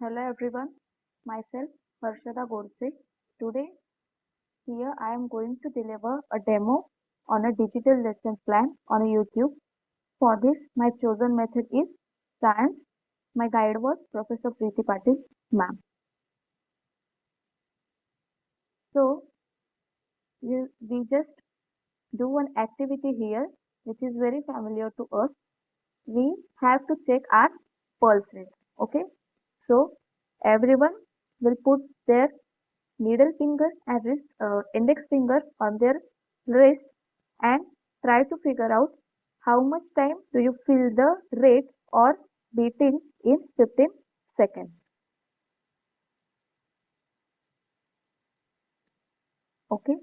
Hello everyone, myself Harshada Godse. Today here I am going to deliver a demo on a digital lesson plan on YouTube. For this my chosen method is science. My guide was Professor Preeti Patil ma'am. So we just do one activity here which is very familiar to us. We have to check our pulse rate. Okay. So everyone will put their middle finger and index finger on their wrist and try to figure out how much time do you feel the rate or beating in 15 seconds. Okay,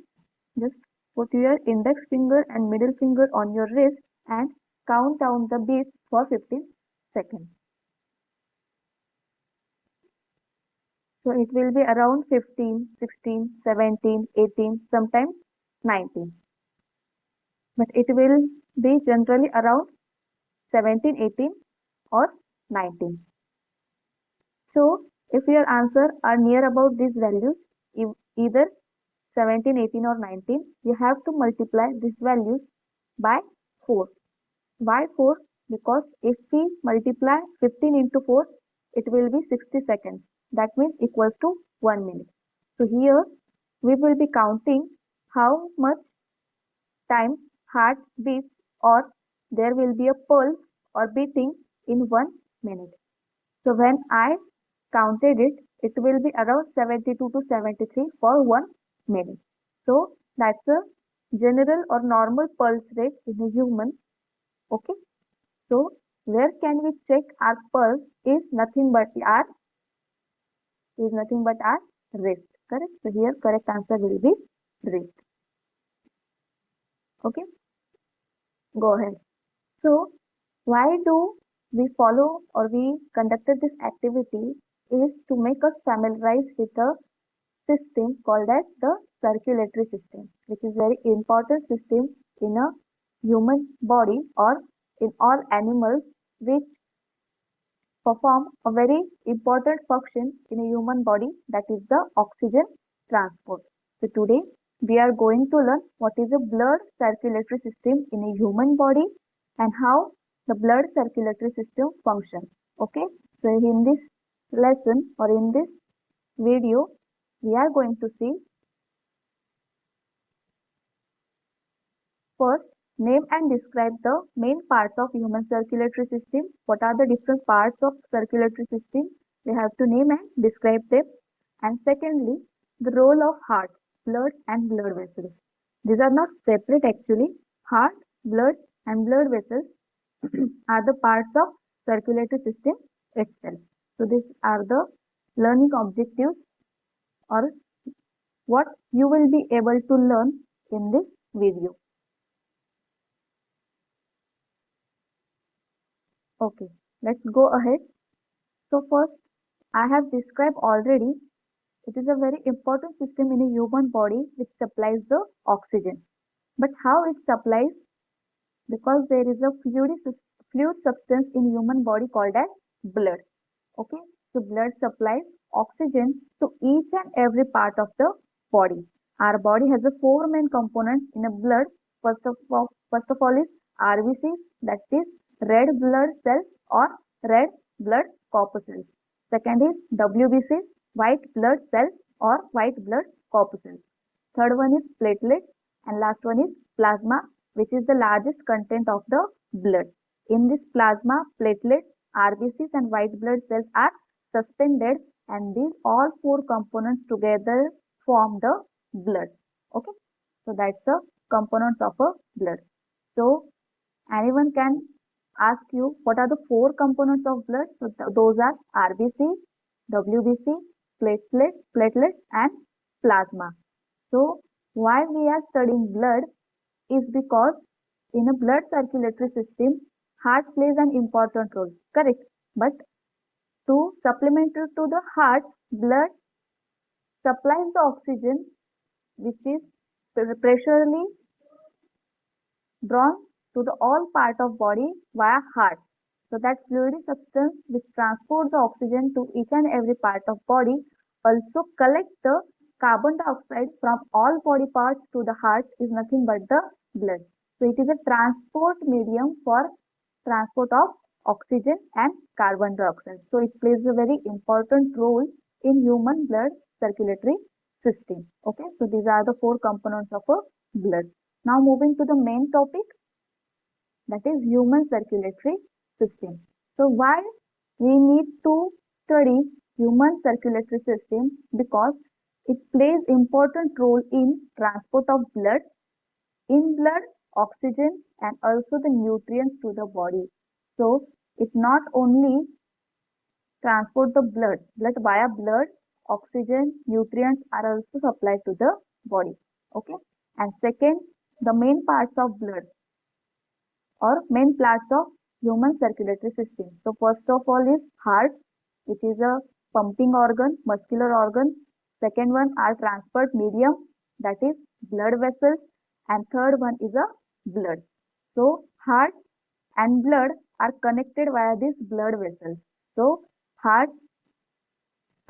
just put your index finger and middle finger on your wrist and count down the beats for 15 seconds. So it will be around 15, 16, 17, 18, sometimes 19. But it will be generally around 17, 18 or 19. So if your answer are near about these values, either 17, 18 or 19, you have to multiply these values by 4. Why 4? Because if we multiply 15 into 4, it will be 60 seconds. That means equals to 1 minute. So here we will be counting how much time heart beats or there will be a pulse or beating in 1 minute. So when I counted it, it will be around 72 to 73 for 1 minute. So that's a general or normal pulse rate in a human. Okay. So where can we check our pulse is nothing but our wrist. Correct. So here correct answer will be wrist. Okay. Go ahead. So why do we follow or we conducted this activity is to make us familiarize with a system called as the circulatory system, which is very important system in a human body or in all animals, which perform a very important function in a human body, that is the oxygen transport. So today we are going to learn what is a blood circulatory system in a human body and how the blood circulatory system functions. Okay, so in this lesson or in this video, we are going to see first name and describe the main parts of human circulatory system. What are the different parts of circulatory system? We have to name and describe them. And secondly, the role of heart, blood and blood vessels. These are not separate actually. Heart, blood and blood vessels are the parts of circulatory system itself. So these are the learning objectives or what you will be able to learn in this video. Okay, let's go ahead. So first, I have described already, it is a very important system in a human body which supplies the oxygen. But how it supplies? Because there is a fluid substance in human body called as blood. Okay, so blood supplies oxygen to each and every part of the body. Our body has a four main components in a blood. First of all is RBCs, that is red blood cells or red blood corpuscles. Second is WBCs, white blood cells or white blood corpuscles. Third one is platelets and last one is plasma, which is the largest content of the blood. In this plasma, platelets, RBCs and white blood cells are suspended and these all four components together form the blood. Okay, so that's the components of a blood. So anyone can ask you what are the four components of blood? So those are RBC, WBC, platelets and plasma. So why we are studying blood is because in a blood circulatory system, heart plays an important role, correct? But to supplement to the heart, blood supplies the oxygen which is pressurely drawn to the all part of body via heart. So that fluidy substance which transports the oxygen to each and every part of body also collects the carbon dioxide from all body parts to the heart is nothing but the blood. So it is a transport medium for transport of oxygen and carbon dioxide. So it plays a very important role in human blood circulatory system. Okay, so these are the four components of a blood. Now moving to the main topic, that is human circulatory system. So why we need to study human circulatory system? Because it plays important role in transport of blood, in blood, oxygen and also the nutrients to the body. So it not only transport the blood via blood, oxygen, nutrients are also supplied to the body. Okay. And second, the main parts of blood or main parts of human circulatory system. So first of all is heart, which is a pumping organ, muscular organ. Second one are transport medium, that is blood vessels, and third one is a blood. So heart and blood are connected via these blood vessels. So heart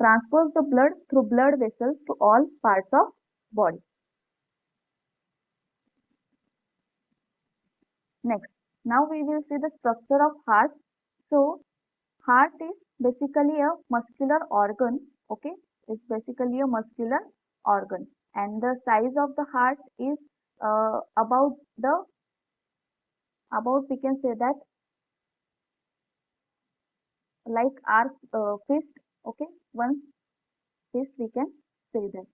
transfers the blood through blood vessels to all parts of body. Next, now we will see the structure of heart. So heart is basically a muscular organ. Okay, it's basically a muscular organ, and the size of the heart is about we can say that like our fist. Okay, one fist we can say that.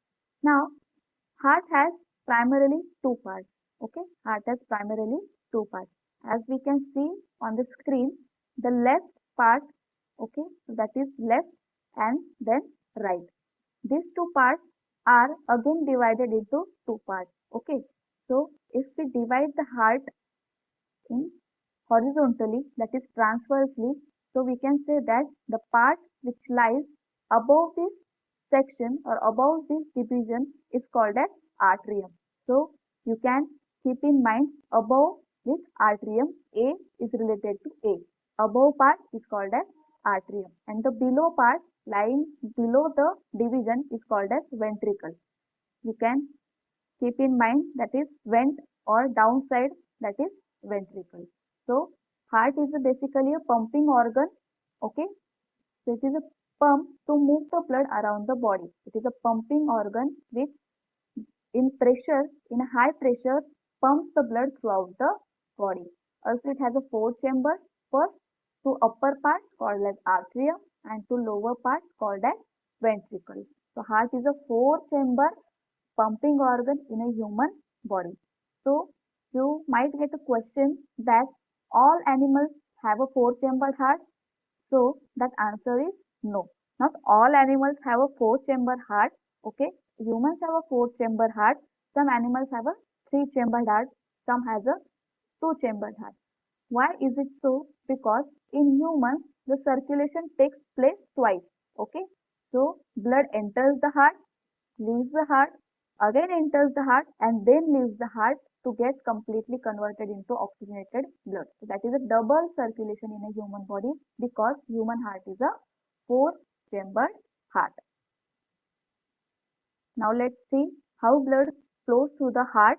Now heart has primarily two parts. Okay, heart has primarily two parts. As we can see on the screen, the left part, okay, so that is left and then right. These two parts are again divided into two parts. Okay, so if we divide the heart in horizontally, that is transversely, so we can say that the part which lies above this section or above this division is called as atrium. So you can keep in mind above this atrium, A is related to A. Above part is called as atrium and the below part lying below the division is called as ventricle. You can keep in mind that is vent or downside, that is ventricle. So heart is basically a pumping organ. Okay, so it is a pump to move the blood around the body. It is a pumping organ which in a high pressure pumps the blood throughout the body. Also it has a four chambers. First to upper part called as atrium and to lower part called as ventricle. So heart is a four chamber pumping organ in a human body. So you might get a question that all animals have a four chamber heart. So that answer is no. Not all animals have a four chamber heart. Okay. Humans have a four chamber heart. Some animals have a three chambered heart. Some has a two chambered heart. Why is it so? Because in humans the circulation takes place twice. Okay. So blood enters the heart, leaves the heart, again enters the heart and then leaves the heart to get completely converted into oxygenated blood. So that is a double circulation in a human body because human heart is a four chambered heart. Now let's see how blood flows through the heart.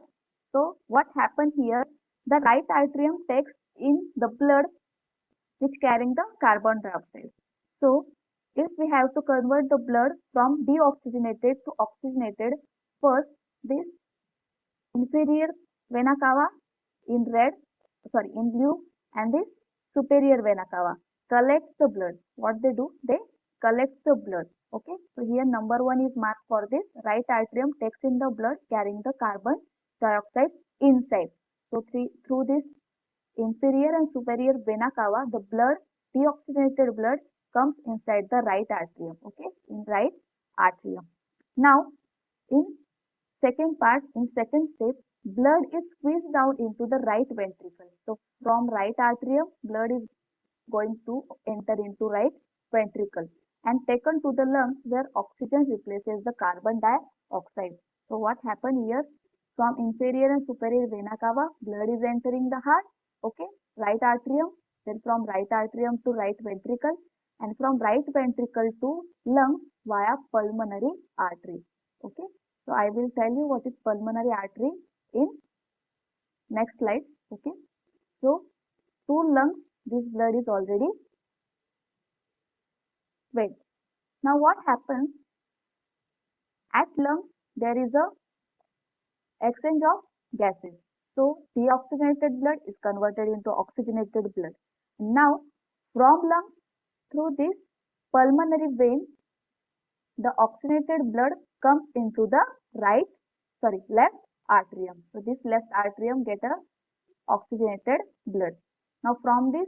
So what happened here? The right atrium takes in the blood which carrying the carbon dioxide. So if we have to convert the blood from deoxygenated to oxygenated, first this inferior vena cava in red, sorry, in blue, and this superior vena cava collects the blood. What they do? They collect the blood. Okay, so here number one is marked for this. Right atrium takes in the blood carrying the carbon dioxide inside. So through this inferior and superior vena cava, the blood, deoxygenated blood comes inside the right atrium. Okay, in right atrium. Now, in second part, in second step, blood is squeezed down into the right ventricle. So from right atrium, blood is going to enter into right ventricle and taken to the lungs where oxygen replaces the carbon dioxide. So what happened here? From inferior and superior vena cava, blood is entering the heart. Okay, right atrium. then from right atrium to right ventricle, and from right ventricle to lungs via pulmonary artery. Okay, so I will tell you what is pulmonary artery in next slide. Okay, so to lungs, this blood is already fed. Now what happens at lungs? There is a exchange of gases. So deoxygenated blood is converted into oxygenated blood. Now from lungs through this pulmonary vein, the oxygenated blood comes into the left atrium. So this left atrium get a oxygenated blood. Now from this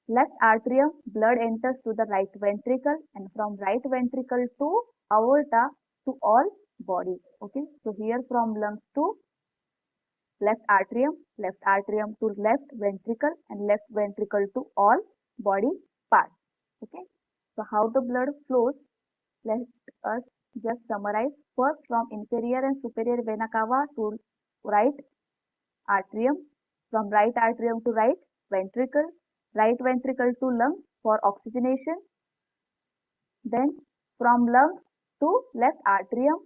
left atrium, blood enters to the right ventricle, and from right ventricle to aorta to all body. Okay, so here from lungs to left atrium to left ventricle, and left ventricle to all body parts. Okay, so how the blood flows? Let us just summarize. First, from inferior and superior vena cava to right atrium, from right atrium to right ventricle to lung for oxygenation. Then from lungs to left atrium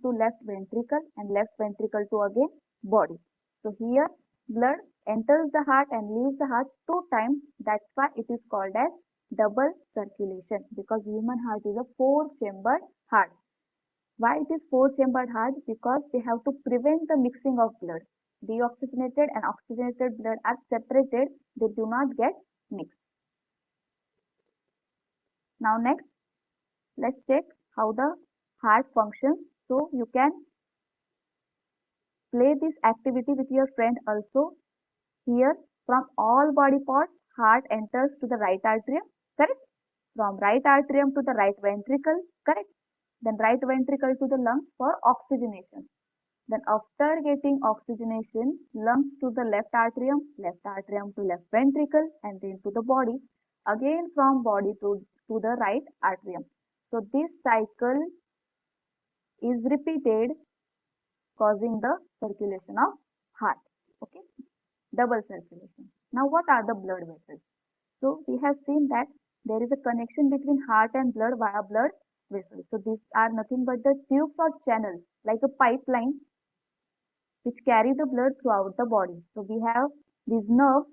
to left ventricle, and left ventricle to again body. So here blood enters the heart and leaves the heart two times. That's why it is called as double circulation, because human heart is a four-chambered heart. Why it is four-chambered heart? Because they have to prevent the mixing of blood. Deoxygenated and oxygenated blood are separated. They do not get mixed. Now next, let's check how the heart functions. So you can play this activity with your friend also. Here from all body parts, heart enters to the right atrium, correct? From right atrium to the right ventricle, correct? Then right ventricle to the lungs for oxygenation. Then after getting oxygenation, lungs to the left atrium to left ventricle, and then to the body. Again from body to the right atrium. So this cycle is repeated, causing the circulation of heart. Okay, double circulation. Now what are the blood vessels? So we have seen that there is a connection between heart and blood via blood vessels. So these are nothing but the tubes or channels, like a pipeline, which carry the blood throughout the body. So we have these nerves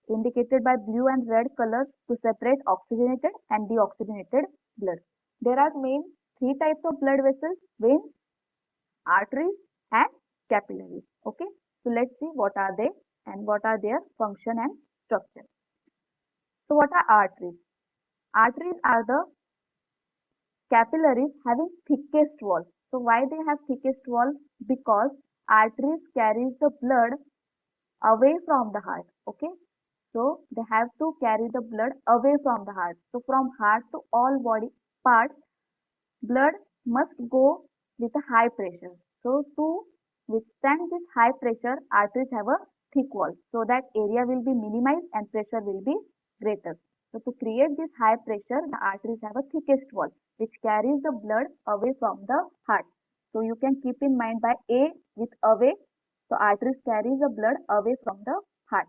indicated by blue and red colors to separate oxygenated and deoxygenated blood. There are main three types of blood vessels: veins, arteries, and capillaries. Okay, so let's see what are they and what are their function and structure. So what are arteries? Arteries are the capillaries having thickest wall. So why they have thickest wall? Because arteries carries the blood away from the heart. Okay, so they have to carry the blood away from the heart. So from heart to all body parts, blood must go with a high pressure. So to withstand this high pressure, arteries have a thick wall, so that area will be minimized and pressure will be greater. So to create this high pressure, the arteries have a thickest wall which carries the blood away from the heart. So you can keep in mind by A with away. So arteries carries the blood away from the heart.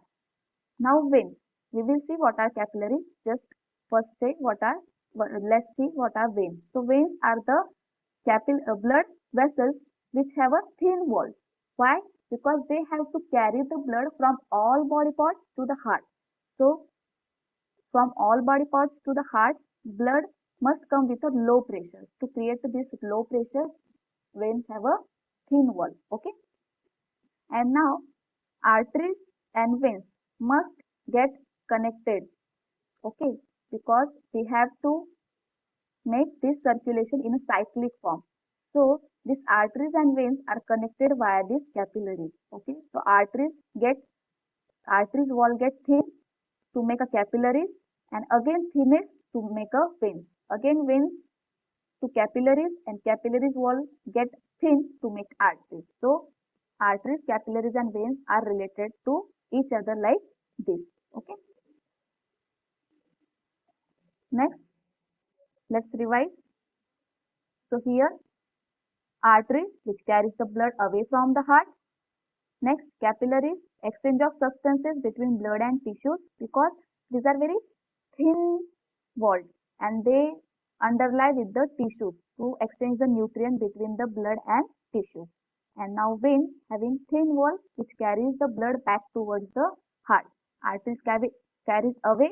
Now veins. We will see what are capillaries. Just first say let's see what are veins. So veins are the blood vessels which have a thin wall. Why? Because they have to carry the blood from all body parts to the heart. So from all body parts to the heart, blood must come with a low pressure. To create this low pressure, veins have a thin wall. Okay. And now arteries and veins must get connected. Okay, because we have to make this circulation in a cyclic form. So these arteries and veins are connected via this capillaries. Okay, so arteries wall get thin to make a capillaries, and again thinnest to make a vein. Again veins to capillaries, and capillaries wall get thin to make arteries. So arteries, capillaries and veins are related to each other like this. Okay. Next, let's revise. So here arteries which carries the blood away from the heart. Next, capillaries exchange of substances between blood and tissues because these are very thin walled and they underlie with the tissues to exchange the nutrient between the blood and tissues. And now veins having thin wall which carries the blood back towards the heart. Arteries carries away,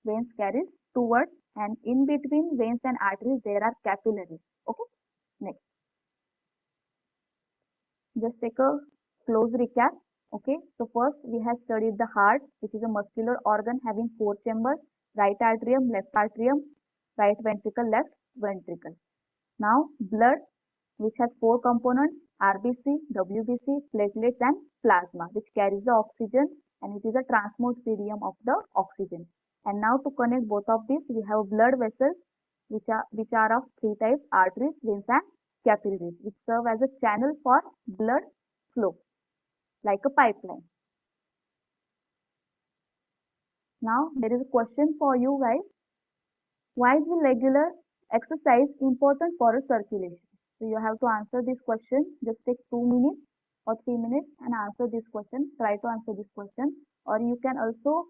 veins carries towards, and in between veins and arteries there are capillaries. Okay, next. Just take a close recap. Okay, so first we have studied the heart, which is a muscular organ having four chambers: right atrium, right ventricle, left ventricle. Now blood, which has four components: RBC, WBC, platelets, and plasma, which carries the oxygen and it is a transport medium of the oxygen. And now to connect both of these, we have blood vessels, which are of three types: arteries, veins, and capillaries, which serve as a channel for blood flow, like a pipeline. Now there is a question for you guys. Why is the regular exercise important for a circulation? So you have to answer this question. Just take 2 minutes or 3 minutes and answer this question. Try to answer this question, or you can also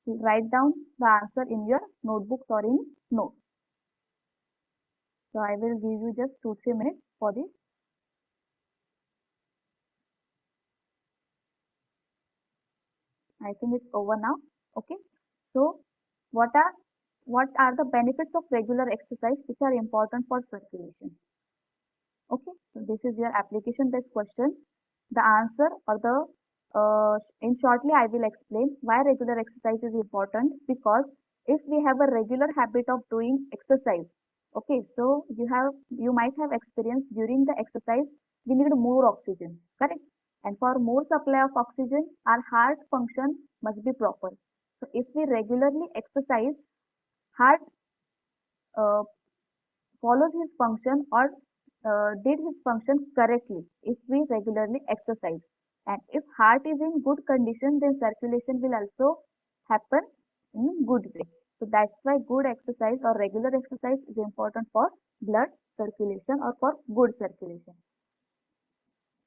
write down the answer in your notebooks or in notes. So I will give you just 2-3 minutes for this. I think it's over now. Okay. So what are the benefits of regular exercise which are important for circulation? Okay. So this is your application based question. The answer or the in shortly I will explain why regular exercise is important, because if we have a regular habit of doing exercise, okay, so you might have experienced during the exercise we need more oxygen, correct? And for more supply of oxygen, our heart function must be proper. So if we regularly exercise, heart uh, follows his function or did his function correctly if we regularly exercise. And if heart is in good condition, then circulation will also happen in good way. So that's why good exercise or regular exercise is important for blood circulation or for good circulation.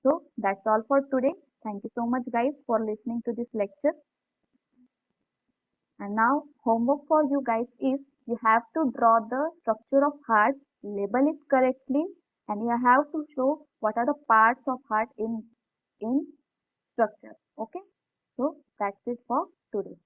So that's all for today. Thank you so much guys for listening to this lecture. And now homework for you guys is you have to draw the structure of heart, label it correctly, and you have to show what are the parts of heart in structure. Okay. So that's it for today.